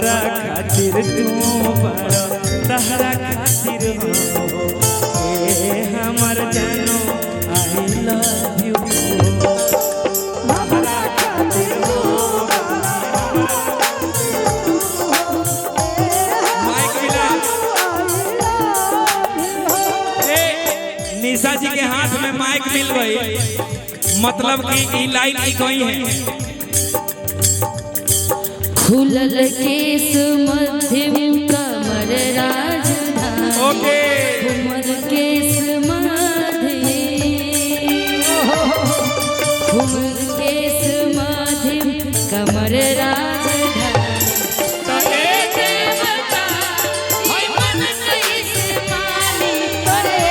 हमरा खातिर तू बड़ा तहरा खातिर हो ए हमर जानो आई लव यू हमरा खातिर हो माइक मिला निशा जी के हाथ में माइक मिल गई मतलब कि ई लाइन की कोई है खुलल केस मध्यम कमर राजधानी ओके घुमर केस मध्यम घुमर केस मध्यम कमर राजधानी तोरे देवता होय मन कैसे मानी तोरे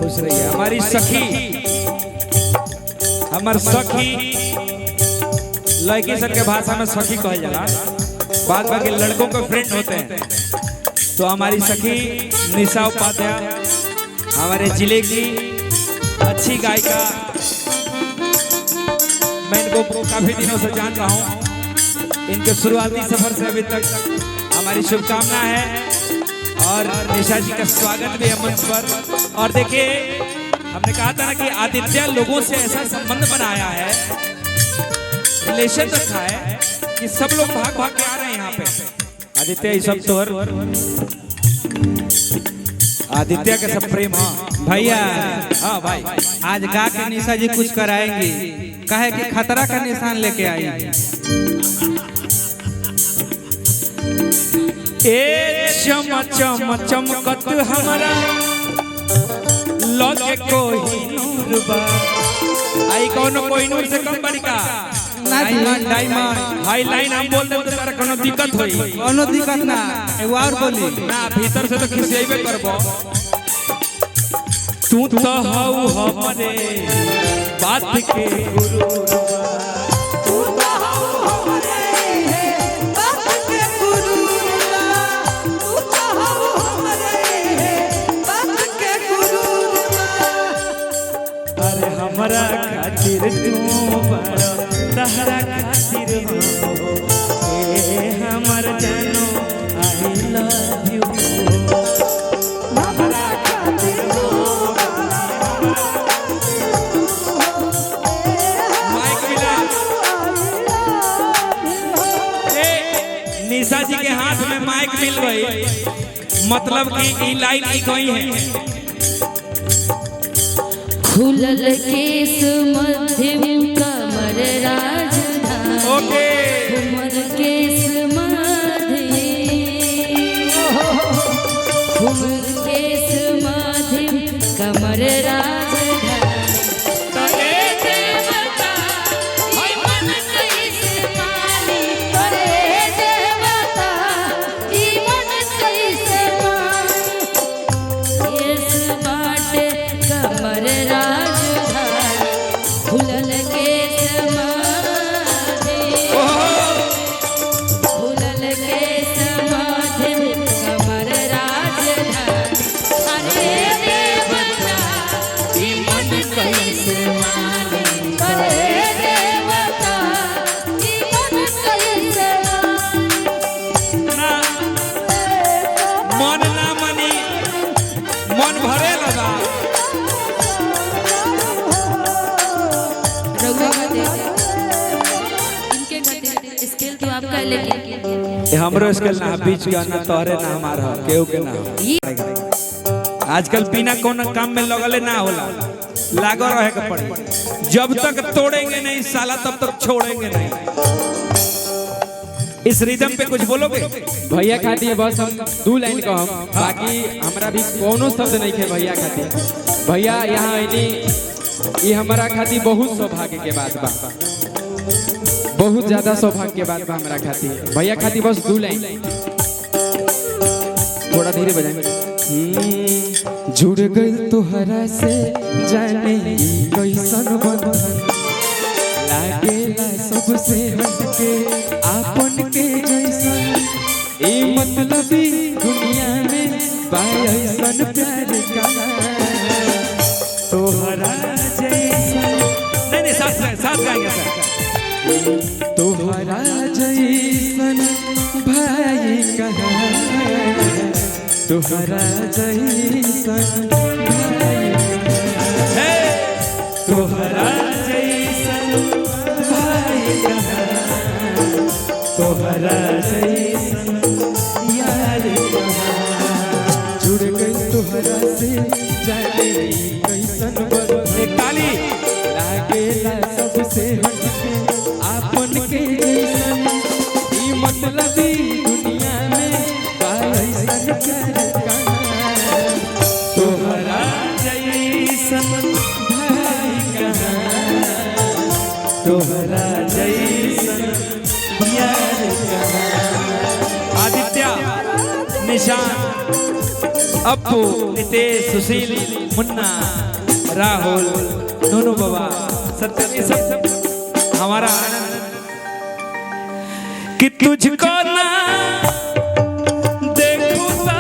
खुश रहिए हमारी सखी हमार सखी लड़की सब के भाषा में सखी कहल जाला बाद बाकी लड़कों के फ्रेंड होते हैं तो हमारी सखी निशा उपाध्याय हमारे जिले की अच्छी गायिका मैं इनको काफी दिनों से जान रहा हूँ इनके शुरुआती सफर से अभी तक हमारी शुभकामना है और निशा जी का स्वागत भी है मंच पर। और देखिए हमने कहा था ना कि आदित्य लोगों से ऐसा संबंध बनाया है रिलेशन रखा है कि सब लोग भाग भाग के आ रहे हैं यहाँ पे आदित्य ये सब तोहर आदित्य के सब प्रेम हाँ भैया हाँ भाई आज गा के निशा जी कुछ कराएंगी कहे कि खतरा का निशान लेके आई ए चम चम चमकत हमरा लगे कोहिनूर बा आई कोनो कोहिनूर से कम बड़ी का डायमंड डायमंड हाई लाइन हम बोल दे तो तारा कोनो दिक्कत होई कोनो दिक्कत ना एगो और बोली ना भीतर से तो खिसियाबे करबो तू तो हऊ हमरे बात के गुरु हमरा खातिर तू बड़ा तहरा खातिर हो ए हमर जानो आई लव यू हमरा खातिर हो माइक मिला निशा जी के हाथ में माइक मिल गई मतलब कि ई लाइन की कोई है खुलल केस मध्यम कमर राजधानी ओके घुमर केस मध्यम घुमर केस मध्यम कमर राजधानी तोरे देवता होय मन कैसे मानी तोरे देवता ई मन कैसे मानी केस बाटे कमर खुलल केस मध्यम खुलल केस मध्यम कमर राजधानी अरे देवता ई मन कैसे मानी अरे देवता ई मन कैसे ना मन ना मनी मन भरे लगा स्केल तो आपका लेकिन हमरो स्केल ना बीच का ना तोरे ना हमारा केहू के ना आजकल बिना कोनो काम में लगले ना होला लागो रहे के पड़े जब तक तोड़ेंगे नहीं साला तब तक छोड़ेंगे नहीं इस रिदम पे कुछ बोलोगे भैया खातिर बस हम दो लाइन को हम बाकी हमरा भी कोनो शब्द नहीं थे भैया खातिर भैया यहाँ आईनी ये हमारा खातिर बहुत सौभाग्य के बात बा बहुत ज्यादा सौभाग्य के बात बा हमरा खातिर भैया खातिर बस दो लाइन थोड़ा धीरे बजाएंगे जुड़ गई तोहरा से जाने कैसन बंधन लागेला सबसे हटके आपन के जैसन ए मतलबी दुनिया में बायसन प्यार का तोहरा जैसा नहीं साथ गाएंगे सर। तोहरा जैसन भाई कहाँ तोहरा जैसन भाई हे तोहरा जैसन भाई कहाँ तोहरा जैसन यार कहाँ जुड़ गई तोहरा से जाने कैसन बन एक ताली लागेला सबसे हटके आपन के जैसन ई मतलबी दुनिया में बायसन प्यार कहाँ तोहरा जैसन भाई कहाँ तोहरा जैसन यार कहाँ। आदित्य निशान अप्पू नितेश सुशील मुन्ना राहुल नूनू बाबा सत्य ये सब हमारा आनंद कि तुझको ना देखूं तो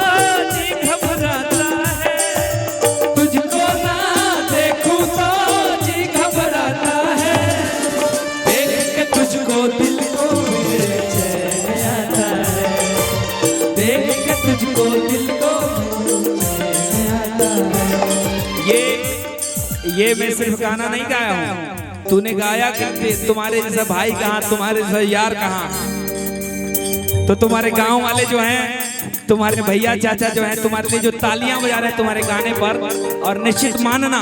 जी घबराता है तुझको ना देखूं तो जी घबराता है देख के तुझको दिल को मेरे चैन आता है देख के तुझको दिल को चैन आता है। ये मैं सिर्फ गाना नहीं गाया हूँ तूने गाया कि तुम्हारे जैसा भाई कहाँ तुम्हारे जैसा यार कहाँ। तो तुम्हारे गांव वाले जो हैं तुम्हारे भैया चाचा जो हैं तुम्हारे लिए जो तालियां बजा रहे हैं तुम्हारे गाने पर और निश्चित मानना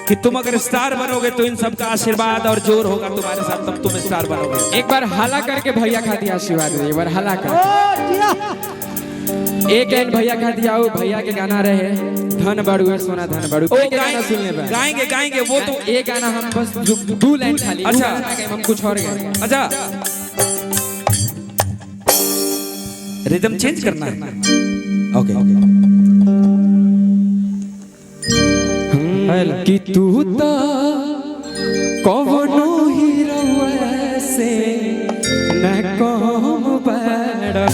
कि तुम अगर स्टार बनोगे तो इन सबका आशीर्वाद और जोर होगा तुम्हारे साथ तब तुम स्टार बनोगे। एक बार हाला करके भैया खाती आशीर्वाद दे एक बार हाला कर एक एन भैया खाती आओ भैया के गाना रहे धन बड़ुए सोना धन बड़ू कोई के गाना सुनने पर गाएंगे गाएंगे वो तो एक गाना हम बस 2 लाइन खाली अच्छा हम कुछ और गाएंगे। अच्छा रिदम चेंज करना है ओके कि तू तो कवनो हीरो से न कम बड़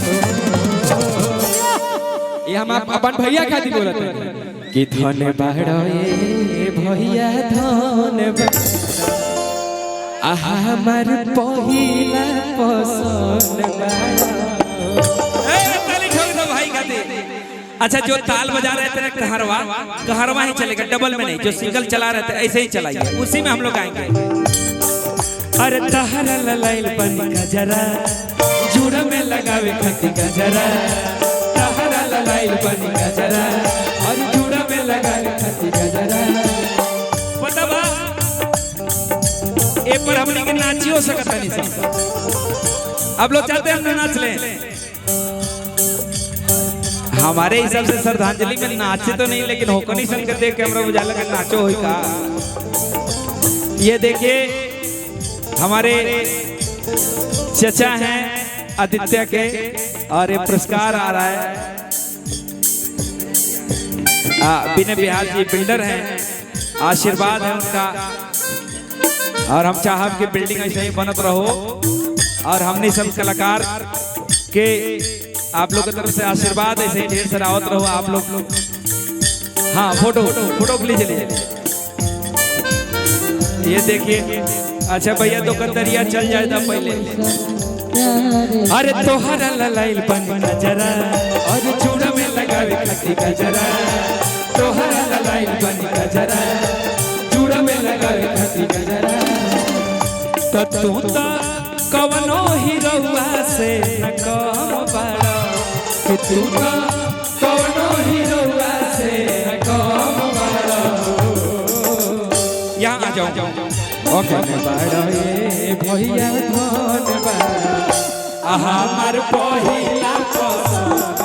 ये हम अपन भैया खातिर बोलत हैं कि धन बड़ भैया धन हमार पहिला पसंद ताली ठोक दो भाई खातिर। अच्छा जो ताल बजा रहे थे कहरवा कहरवा ही चलेगा डबल में नहीं जो सिंगल चला रहे थे ऐसे ही चलाइए उसी में हम लोग आएंगे। अरे तहरा ललाइल बन गजरा जुड़ा में लगावे खती गजरा तहरा ललाइल बन गजरा और जुड़ा में लगावे खती गजरा पता बा ए पर हमनी के नाचियो सकता नहीं सब अब लोग चाहते हैं हम नाच लें हमारे हिसाब से श्रद्धांजलि में नाचे तो नहीं लेकिन होकनी संग देख कैमरा उजाला का नाचो होई का। ये देखिए हमारे चचा हैं आदित्य के और ये पुरस्कार आ रहा है विनय बिहार जी बिल्डर हैं आशीर्वाद है उनका और हम चाहब कि बिल्डिंग ऐसे ही बनत रहो और हमने सब कलाकार के आप लोग की तरफ से आशीर्वाद ऐसे ही ढेर सारा आवत रहो आप लोग हाँ फोटो फोटो लीजिए ये देखिए। अच्छा भैया दुकानदारिया चल जाएगा पहले अरे तोहरा ललाइल बन गजरा और चूड़ा में लगावे खती गजरा तोहरा ललाइल बन गजरा चूड़ा में लगावे खती गजरा तो तू तो कवनो हीरोवा से न कम बड़ा कि तू तो कवनो हीरोवा से न कम बड़ा। यहाँ आ जाओ ओके बड़ा ये भैया धन बड़ा हमार पहिला पसंद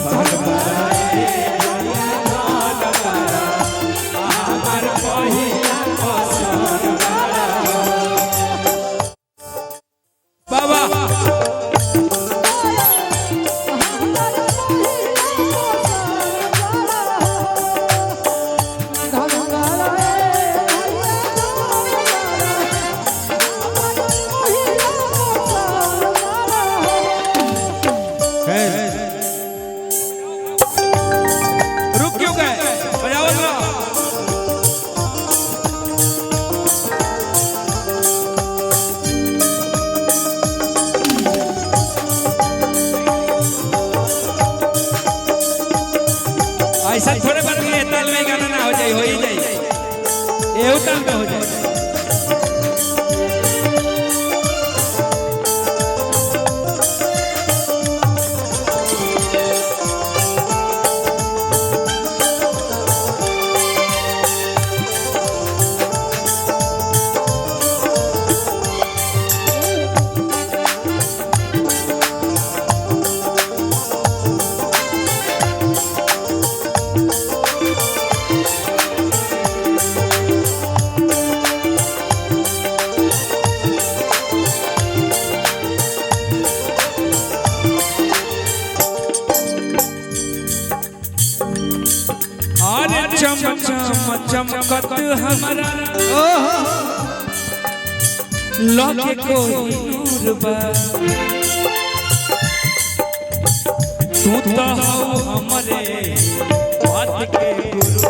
धन बड़ा ये भैया धन बड़ा हमार पहिला पसंद बाबा ऐसा थोड़े बन गए ताल में गाना ना हो जाए, हो ही जाए, ये ताल में हो जाए। और चम चम चमकत हमारा लौके कोई नूर बा, तू तो हो हमरे बात के गुरु।